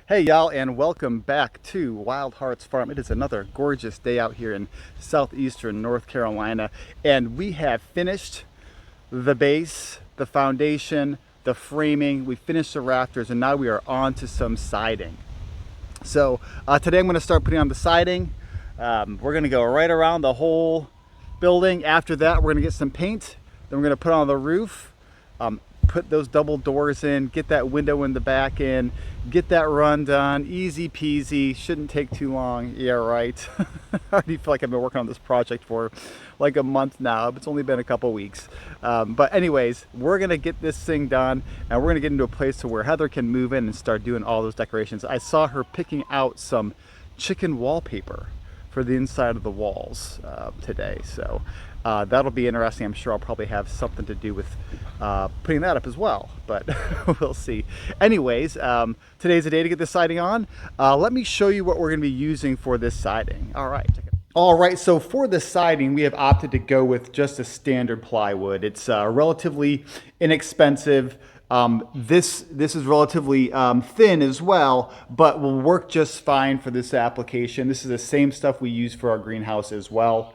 Hey y'all, and welcome back to Wild Hearts Farm. It is another gorgeous day out here in southeastern North Carolina, and we have finished the base, the foundation, the framing. We finished the rafters, and now we are on to some siding. So today I'm going to start putting on the siding. We're going to go right around the whole building. After that, we're going to get some paint. Then we're going to put on the roof. Put those double doors in, get that window in the back in, get that run done, easy peasy, shouldn't take too long. Yeah, right. I already feel like I've been working on this project for like a month now, but it's only been a couple weeks. But anyways, we're gonna get this thing done, and we're gonna get into a place to where Heather can move in and start doing all those decorations. I saw her picking out some chicken wallpaper for the inside of the walls today, so that'll be interesting. I'm sure I'll probably have something to do with putting that up as well, but we'll see. Anyways, today's the day to get this siding on. Let me show you what we're going to be using for this siding. All right, check it out. All right, so for the siding, we have opted to go with just a standard plywood. It's relatively inexpensive. This is relatively thin as well, but will work just fine for this application. This is the same stuff we use for our greenhouse as well.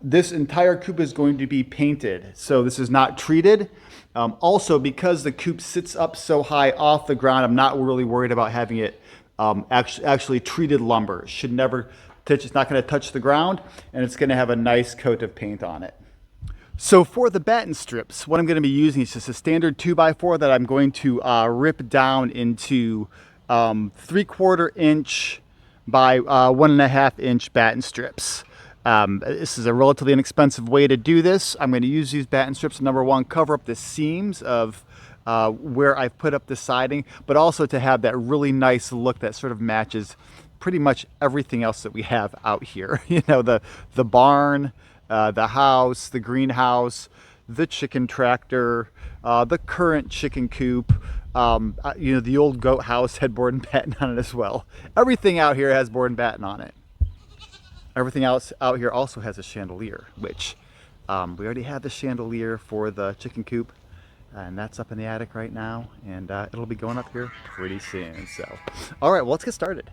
This entire coop is going to be painted, so this is not treated. Also, because the coop sits up so high off the ground, I'm not really worried about having it actually treated lumber. It should never touch, it's not going to touch the ground, and it's going to have a nice coat of paint on it. So for the batten strips, what I'm going to be using is just a standard 2x4 that I'm going to rip down into 3/4 inch by 1.5 inch batten strips. This is a relatively inexpensive way to do this. I'm going to use these batten strips to, number one, cover up the seams of where I've put up the siding, but also to have that really nice look that sort of matches pretty much everything else that we have out here. You know, the barn, the house, the greenhouse, the chicken tractor, the current chicken coop, you know, the old goat house had board and batten on it as well. Everything out here has board and batten on it. Everything else out here also has a chandelier, which we already have the chandelier for the chicken coop, and that's up in the attic right now, and it'll be going up here pretty soon. So, all right, well, let's get started.